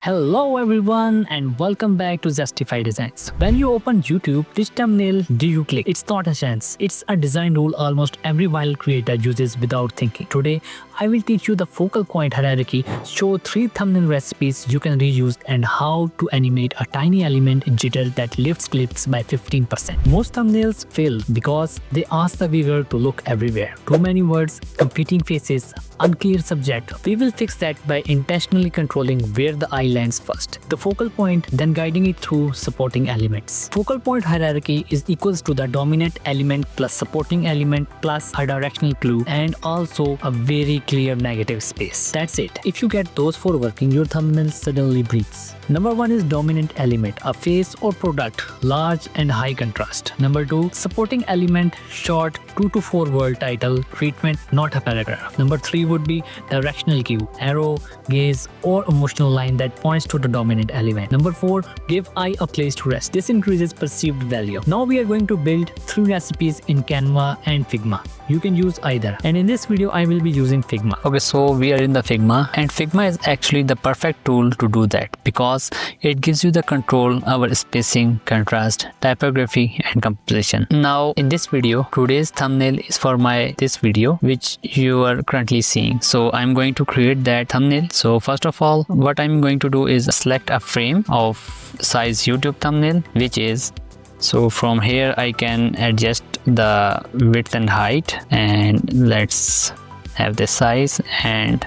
Hello everyone and welcome back to Justify Designs. When you open YouTube, which thumbnail do you click? It's not a chance. It's a design rule almost every viral creator uses without thinking. Today, I will teach you the focal point hierarchy, show 3 thumbnail recipes you can reuse and how to animate a tiny element in jitter that lifts clips by 15%. Most thumbnails fail because they ask the viewer to look everywhere. Too many words, competing faces, unclear subject. We will fix that by intentionally controlling where the eye lands first, the focal point, then guiding it through supporting elements. Focal point hierarchy is equals to the dominant element plus supporting element plus a directional clue and also a very clear negative space. That's it. If you get those 4 working, your thumbnail suddenly breathes. Number 1 is dominant element, a face or product, large and high contrast. Number 2, supporting element, short 2 to 4 word title, treatment, not a paragraph. Number 3 would be directional cue, arrow, gaze or emotional line that points to the dominant element. Number 4, give eye a place to rest. This increases perceived value. Now we are going to build 3 recipes in Canva and Figma. You can use either. And in this video, I will be using Figma. Okay, so we are in the Figma and Figma is actually the perfect tool to do that because it gives you the control over spacing, contrast, typography and composition. Now in this video, today's thumbnail is for this video which you are currently seeing. So I'm going to create that thumbnail. So first of all, what I'm going to do is select a frame of size YouTube thumbnail, which is, so from here I can adjust the width and height, and let's have this size, and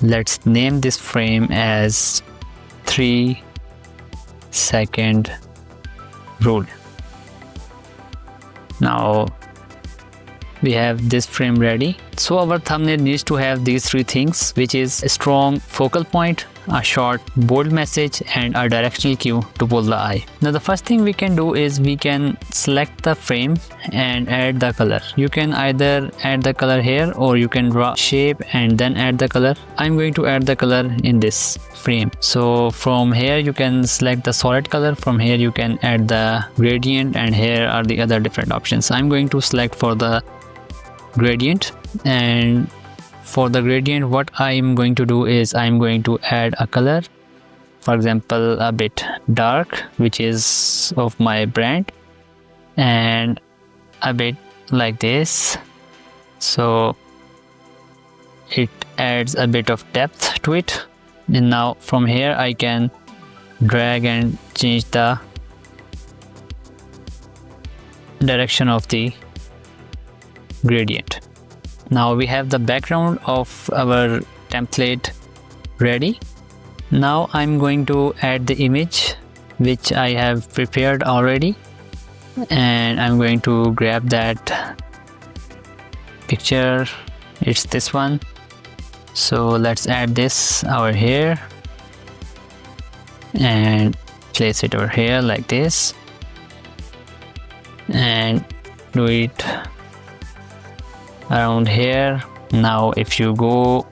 let's name this frame as 3-second rule. Now we have this frame ready. So our thumbnail needs to have these 3 things, which is a strong focal point, a short bold message and a directional cue to pull the eye. Now the first thing we can do is we can select the frame and add the color. You can either add the color here or you can draw shape and then add the color. I'm going to add the color in this frame. So from here you can select the solid color, from here you can add the gradient, and here are the other different options. I'm going to select for the gradient, and for the gradient what I'm going to do is I'm going to add a color, for example a bit dark, which is of my brand, and a bit like this, so it adds a bit of depth to it. And now from here I can drag and change the direction of the gradient. Now we have the background of our template ready. Now I'm going to add the image which I have prepared already, and I'm going to grab that picture. It's this one. So let's add this over here and place it over here like this, and do it around here. Now if you go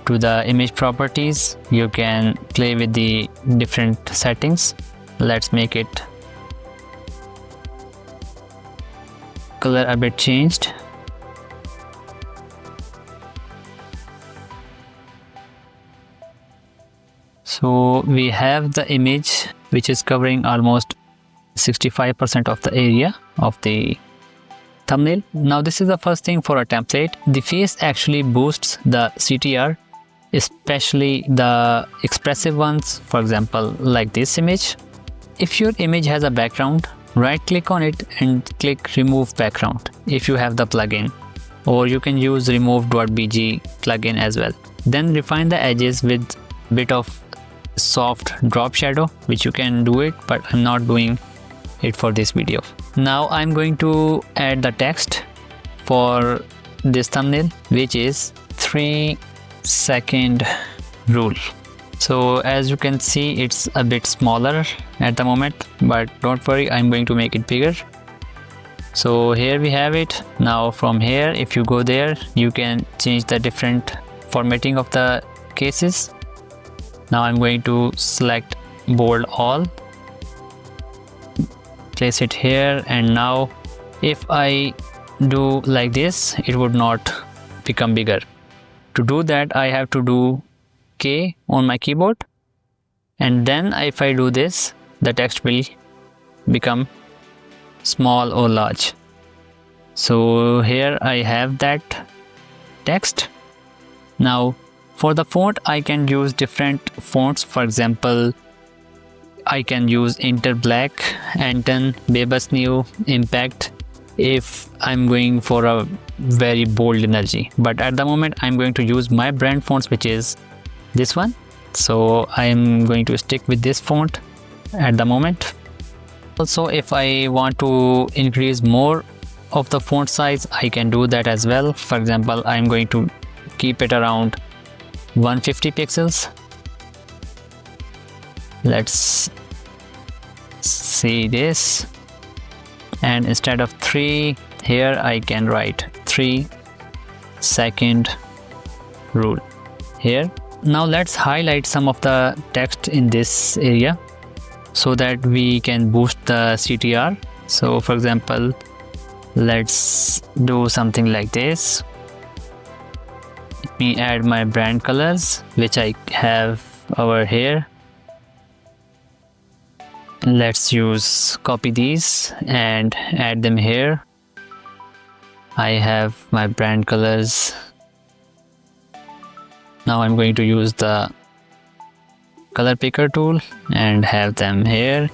to the image properties, you can play with the different settings. Let's make it color a bit changed. So we have the image which is covering almost 65% of the area of the thumbnail. Now this is the first thing for a template. The face actually boosts the CTR, especially the expressive ones, for example like this image. If your image has a background, right click on it and click remove background if you have the plugin, or you can use remove.bg plugin as well. Then refine the edges with bit of soft drop shadow, which you can do it, but I'm not doing it for this video. Now I'm going to add the text for this thumbnail, which is 3-second rule. So as you can see, it's a bit smaller at the moment, but don't worry, I'm going to make it bigger. So here we have it. Now from here, if you go there, you can change the different formatting of the cases. Now I'm going to select bold all, place it here, and now if I do like this, it would not become bigger. To do that, I have to do K on my keyboard And then if I do this, the text will become small or large. So here I have that text. Now for the font, I can use different fonts. For example, I can use Inter Black, Anton, Bebas New, Impact if I'm going for a very bold energy. But at the moment, I'm going to use my brand fonts, which is this one. So I'm going to stick with this font at the moment. Also, if I want to increase more of the font size, I can do that as well. For example, I'm going to keep it around 150 pixels. Let's see this, and instead of 3 here I can write 3-second rule here. Now let's highlight some of the text in this area so that we can boost the CTR. So for example, let's do something like this. Let me add my brand colors, which I have over here. Let's copy these and add them here. I have my brand colors. Now I'm going to use the color picker tool and have them here.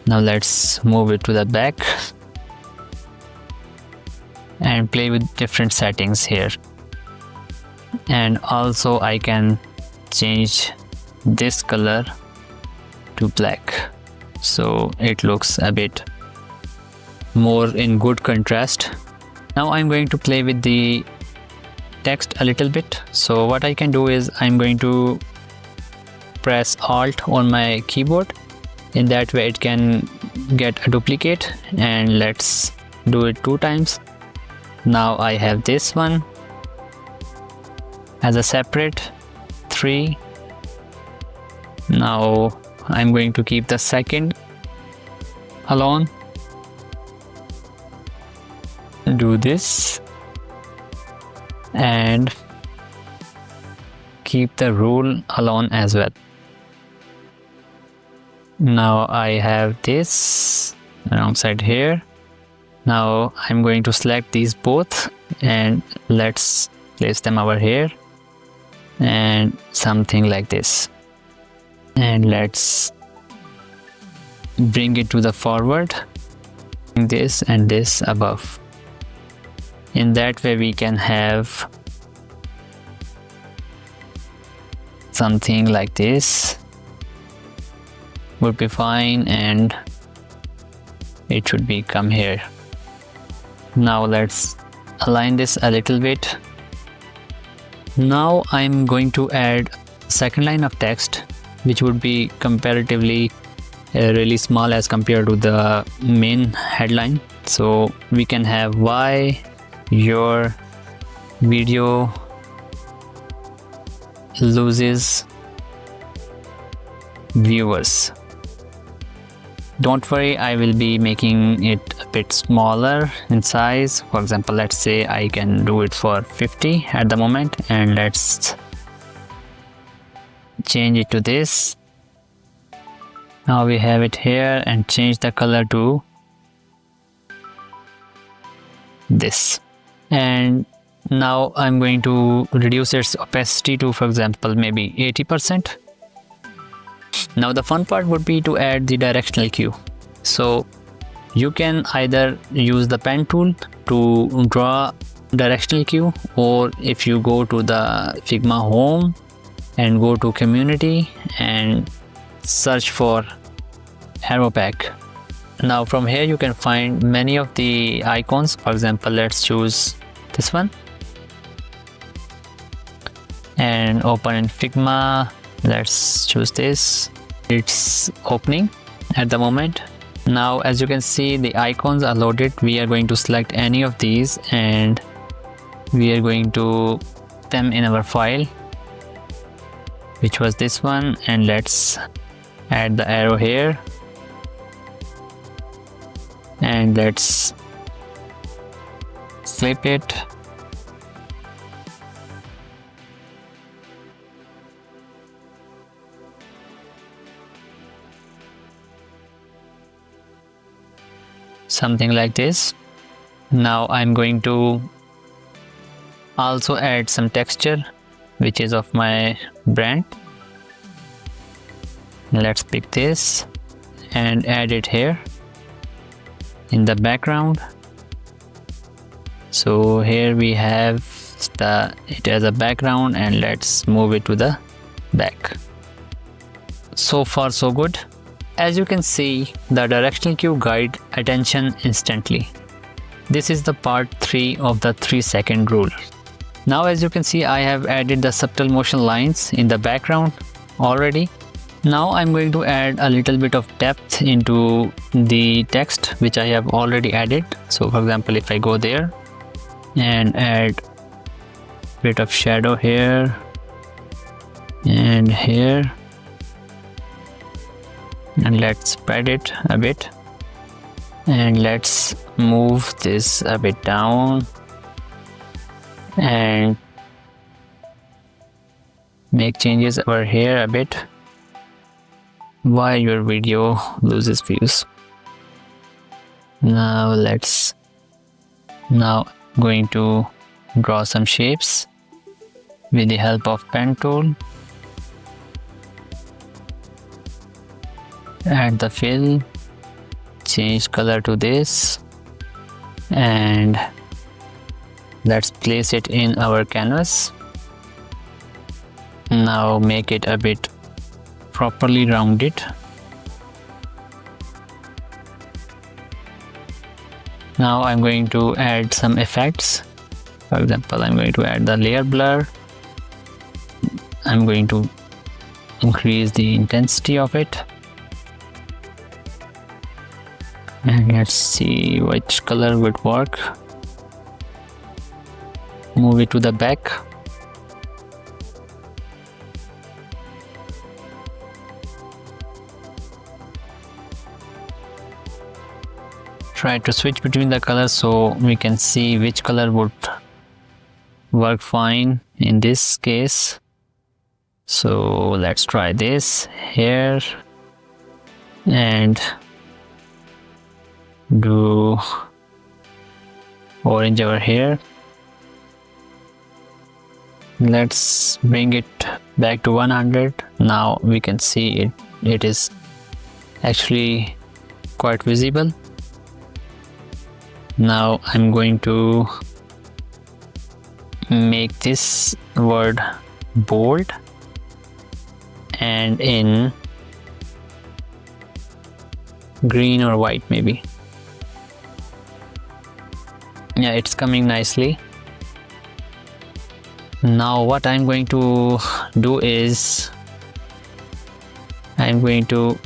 Now let's move it to the back and play with different settings here. And also I can change this color to black, so it looks a bit more in good contrast. Now I'm going to play with the text a little bit. So what I can do is I'm going to press Alt on my keyboard. In that way it can get a duplicate, and let's do it 2 times. Now I have this one as a separate 3. Now I'm going to keep the second alone. Do this and keep the rule alone as well. Now I have this alongside here. Now I'm going to select these both and let's place them over here and something like this. And let's bring it to the forward, this and this above. In that way we can have something like this, would be fine, and it should be come here. Now let's align this a little bit. Now I'm going to add second line of text, which would be comparatively really small as compared to the main headline. So we can have why your video loses viewers. Don't worry, I will be making it a bit smaller in size. For example, let's say I can do it for 50 at the moment, and let's change it to this. Now we have it here, and change the color to this. And now I'm going to reduce its opacity to, for example, maybe 80%. Now the fun part would be to add the directional cue. So you can either use the pen tool to draw directional cue, or if you go to the Figma home and go to community and search for arrow pack. Now from here you can find many of the icons. For example, let's choose this one and open in Figma. Let's choose this. It's opening at the moment. Now as you can see, the icons are loaded. We are going to select any of these and we are going to put them in our file, which was this one, and let's add the arrow here and let's flip it. something like this. Now I'm going to also add some texture which is of my brand. Let's pick this and add it here in the background. So here we have it as a background, and let's move it to the back. So far so good. As you can see, the directional cue guide attention instantly. This is the part 3 of the 3-second rule. Now as you can see, I have added the subtle motion lines in the background already. Now I'm going to add a little bit of depth into the text which I have already added. So for example, if I go there and add a bit of shadow here and here, and let's spread it a bit, and let's move this a bit down and make changes over here a bit while your video loses views. Now going to draw some shapes with the help of pen tool. Add the fill, change color to this, and let's place it in our canvas. Now make it a bit properly rounded. Now I'm going to add some effects. For example, I'm going to add the layer blur. I'm going to increase the intensity of it. And let's see which color would work. Move it to the back. Try to switch between the colors so we can see which color would work fine in this case. So let's try this here and do orange over here. Let's bring it back to 100. Now we can see it is actually quite visible. Now I'm going to make this word bold and in green or white maybe. Yeah, it's coming nicely. Now what I'm going to do is I'm going to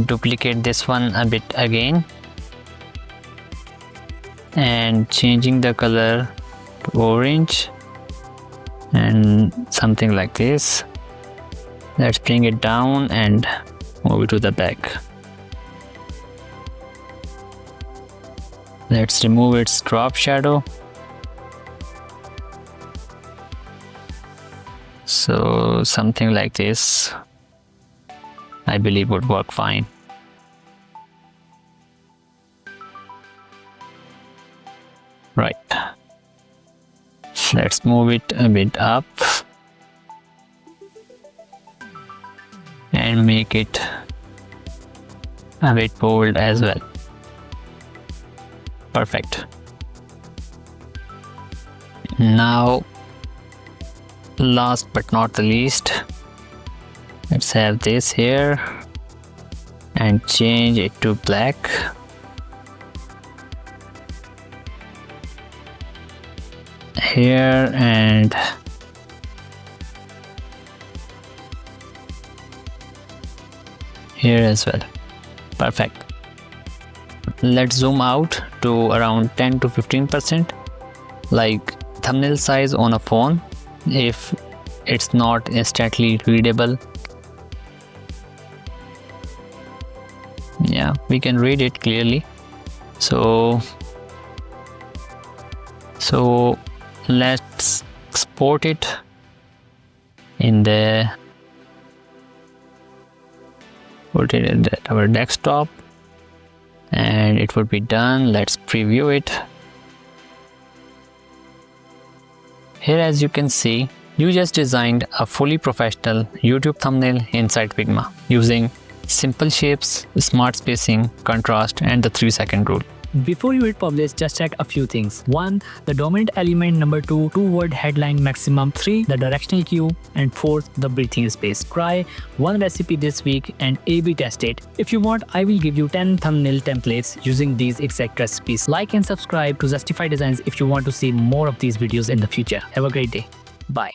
duplicate this one a bit again and changing the color to orange and something like this. Let's bring it down and move it to the back. Let's remove its drop shadow. So something like this I believe would work fine. Right. Let's move it a bit up and make it a bit bold as well. Perfect. Now, last but not the least, let's have this here and change it to black. Here and here as well. Perfect. Let's zoom out to around 10 to 15%, like thumbnail size on a phone if it's not instantly readable. Yeah, we can read it clearly. So let's export it in put it in our desktop and it would be done. Let's preview it. Here, as you can see, you just designed a fully professional YouTube thumbnail inside Figma using simple shapes, smart spacing, contrast, and the 3-second rule. Before you hit publish, just check a few things. 1. The dominant element. Number 2. 2-word headline maximum. 3. The directional cue. And 4. The breathing space. Try one recipe this week and A/B test it. If you want, I will give you 10 thumbnail templates using these exact recipes. Like and subscribe to Justify Designs if you want to see more of these videos in the future. Have a great day. Bye.